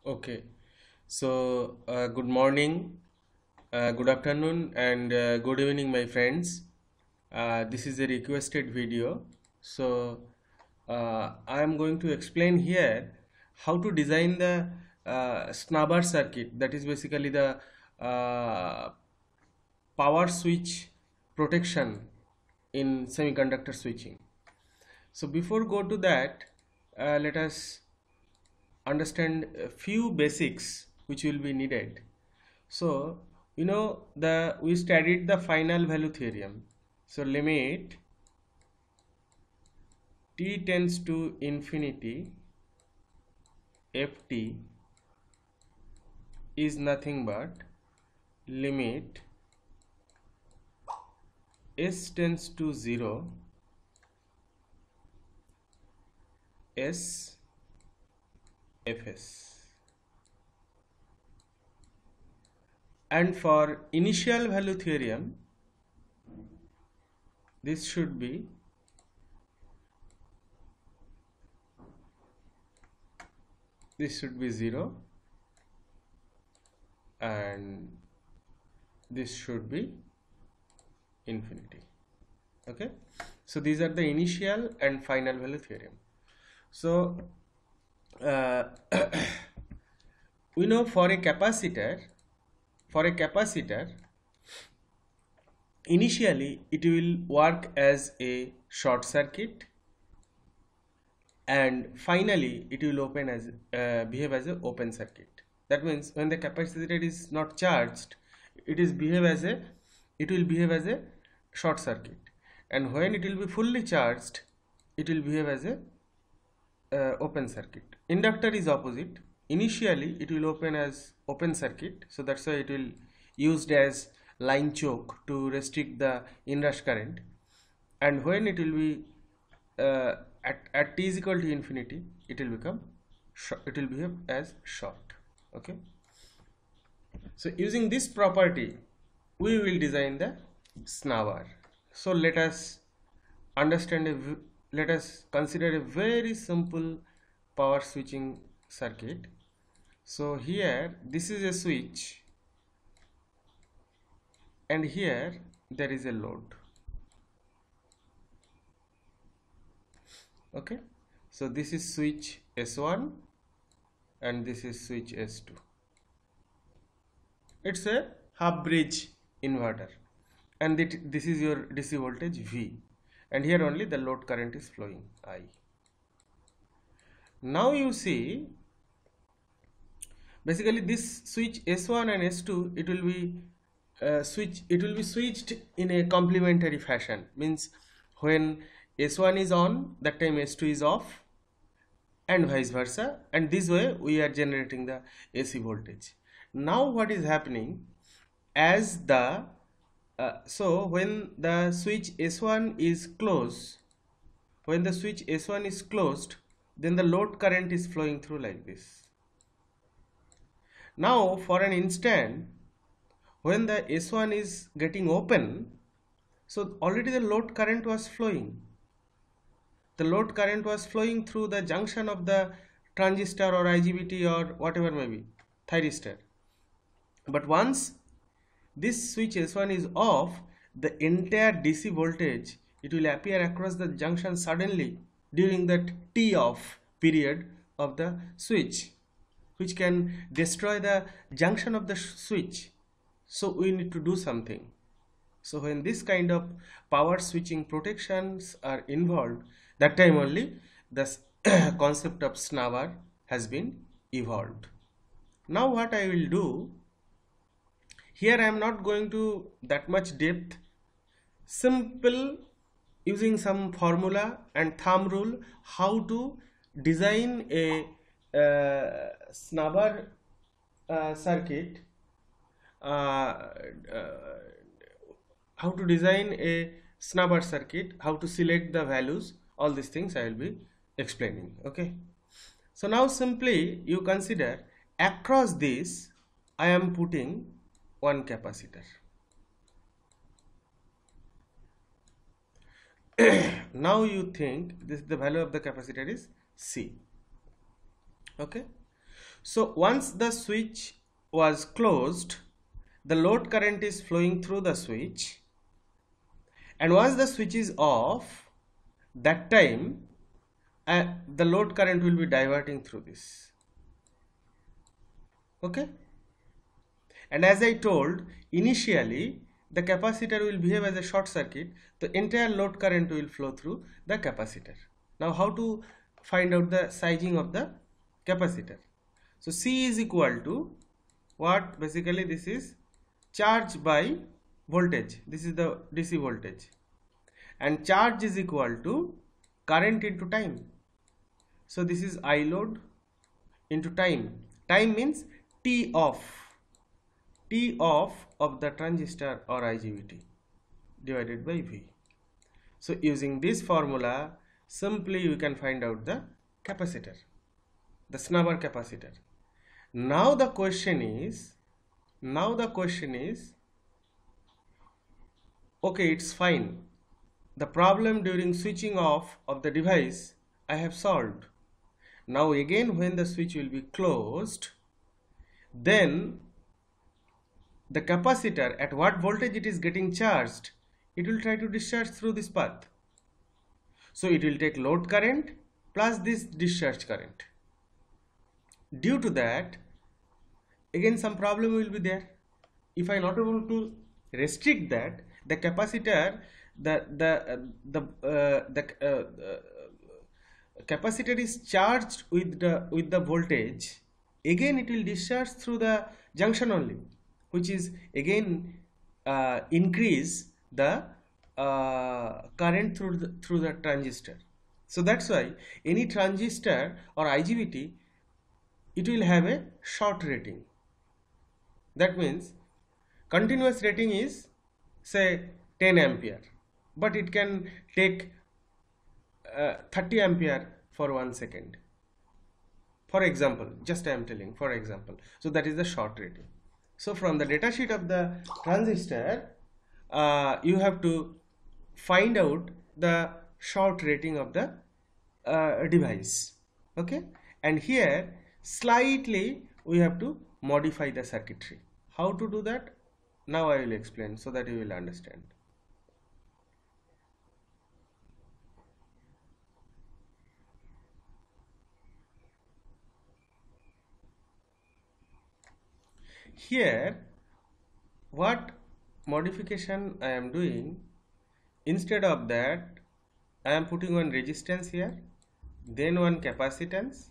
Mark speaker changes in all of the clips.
Speaker 1: Okay, so good morning, good afternoon, and good evening, my friends. This is a requested video. So I am going to explain here how to design the snubber circuit. That is basically the uh, power switch protection in semiconductor switching. So before go to that, let us understand a few basics which will be needed. So the we studied the final value theorem. So limit t tends to infinity, ft is nothing but limit s tends to 0, s fs. And for initial value theorem, this should be 0 and this should be infinity. Okay, so these are the initial and final value theorem. So uh, we know for a capacitor, initially it will work as a short circuit and finally it will open as behave as an open circuit. That means when the capacitor is not charged, it will behave as a short circuit, and when it will be fully charged, it will behave as a open circuit. Inductor is opposite. Initially it will open as open circuit, so that's why it will used as line choke to restrict the inrush current, and when it will be at t is equal to infinity, it will become it will behave as short. Okay, so using this property we will design the snubber. So understand a let us consider a very simple power switching circuit. So here this is a switch and here there is a load. Okay, so this is switch S1 and this is switch S2. It's a half bridge inverter, and this is your DC voltage V, and here only the load current is flowing I. Now you see, basically this switch S1 and S2, it will be switched in a complementary fashion. Means when S1 is on, that time S2 is off, and vice versa, and this way we are generating the AC voltage. Now what is happening, as the so when the switch S1 is closed, then the load current is flowing through like this. Now for an instant, when the S1 is getting open, so already the load current was flowing. The load current was flowing through the junction of the transistor or IGBT or whatever may be, thyristor. But once this switch S1 is off, the entire DC voltage, it will appear across the junction suddenly during that T off period of the switch, which can destroy the junction of the switch. So we need to do something. So when this kind of power switching protections are involved, that time only the concept of snubber has been evolved. Now what I will do, here I am not going to that much depth. Simple, using some formula and thumb rule, how to design a snubber circuit, uh, uh, how to design a snubber circuit, how to select the values, all these things I will be explaining. Okay, so now simply you consider across this I am putting one capacitor. Now you think this, the value of the capacitor is C. Okay, So once the switch was closed, the load current is flowing through the switch, and once the switch is off, that time the load current will be diverting through this. Okay, and as I told initially, the capacitor will behave as a short circuit. The entire load current will flow through the capacitor. Now how to find out the sizing of the capacitor? So C is equal to what? Basically this is charge by voltage. This is the DC voltage, and charge is equal to current into time. So this is I load into time. Time means T off of the transistor or IGBT divided by V. So using this formula, simply you can find out the capacitor, the snubber capacitor. Now the question is, okay, it's fine. The problem during switching off of the device I have solved. Now again, when the switch will be closed, then the capacitor, at what voltage it is getting charged, it will try to discharge through this path. So it will take load current plus this discharge current. Due to that, again some problem will be there. If I not able to restrict that, the capacitor, the capacitor is charged with the voltage. Again, it will discharge through the junction only, which is again increase the current through the transistor. So that's why any transistor or IGBT, it will have a short rating. That means continuous rating is say 10 ampere, but it can take 30 ampere for 1 second. For example, just I am telling for example. So that is the short rating. So from the data sheet of the transistor, you have to find out the short rating of the device. Okay, and here slightly we have to modify the circuitry. How to do that? Now I will explain so that you will understand. Here, what modification I am doing, instead of that, I am putting one resistance here, then one capacitance,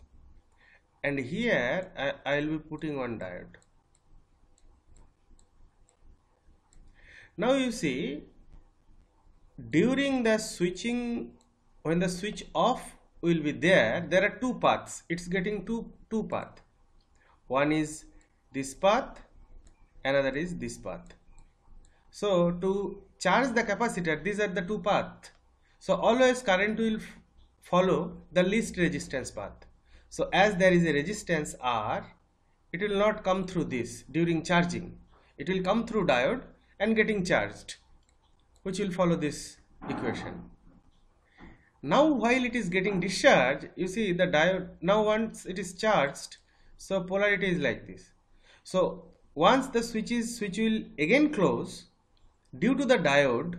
Speaker 1: and here I will be putting one diode. Now you see, during the switching, when the switch off will be there are two paths. It's getting two paths. One is this path, another is this path. So to charge the capacitor, these are the two paths. So always current will follow the least resistance path. So as there is a resistance R, it will not come through this during charging. It will come through diode and getting charged, which will follow this equation. Now while it is getting discharged, you see the diode, now once it is charged, so polarity is like this. So once the switch will again close, due to the diode,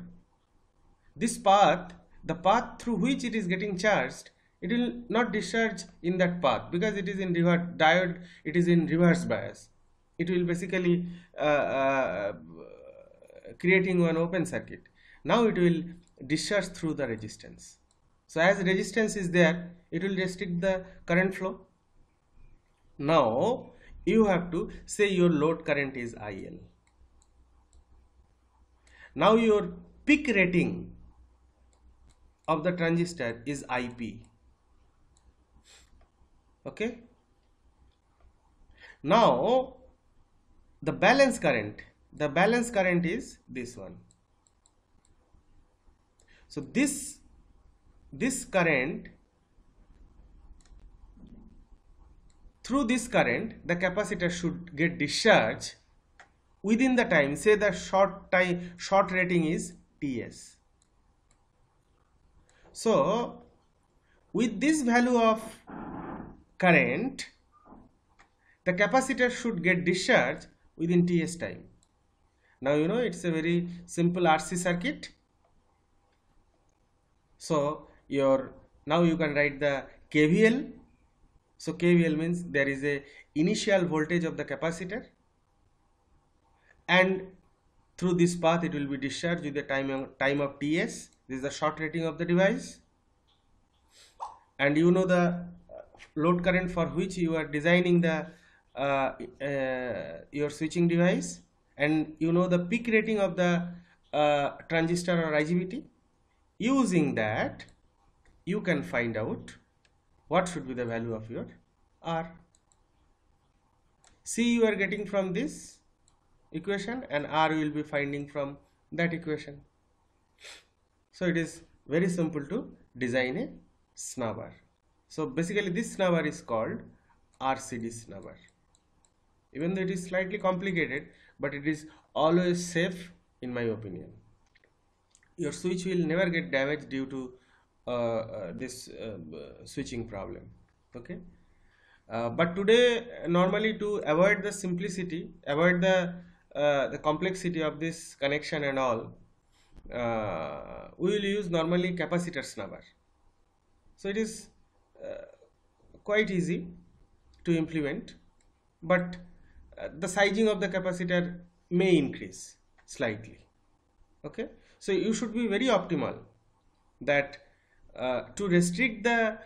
Speaker 1: this path, the path through which it is getting charged, it will not discharge in that path because it is in reverse diode, it is in reverse bias. It will basically creating one open circuit. Now it will discharge through the resistance. So as resistance is there, it will restrict the current flow. Now you have to say your load current is IL. Now your peak rating of the transistor is IP. Okay. Now the balance current is this one. So this current, through this current the capacitor should get discharged within the time, say the short rating is TS. So with this value of current, the capacitor should get discharged within Ts time. Now you know it's a very simple RC circuit. So now you can write the KVL. So KVL means there is a initial voltage of the capacitor, and through this path it will be discharged with the time of Ts. This is the short rating of the device, and you know the load current for which you are designing the your switching device, and you know the peak rating of the transistor or IGBT. Using that, you can find out what should be the value of your R. C you are getting from this equation, and R you will be finding from that equation. So it is very simple to design a snubber. So basically this snubber is called RCD snubber. Even though it is slightly complicated, but it is always safe in my opinion. Your switch will never get damaged due to this switching problem. Okay. But today, normally, to avoid the simplicity, avoid the complexity of this connection and all, we will use normally capacitor snubber. So it is quite easy to implement, but the sizing of the capacitor may increase slightly. Okay, so you should be very optimal that to restrict the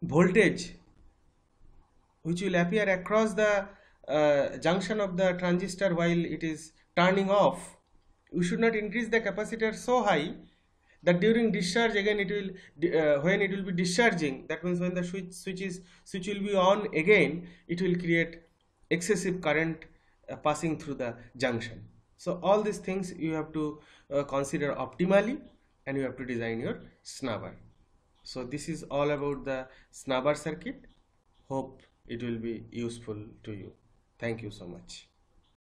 Speaker 1: voltage which will appear across the junction of the transistor while it is turning off, you should not increase the capacitor so high that during discharge again it will when it will be discharging, that means when the switch will be on again, it will create excessive current passing through the junction. So all these things you have to consider optimally, and you have to design your snubber. So this is all about the snubber circuit. Hope it will be useful to you. Thank you so much.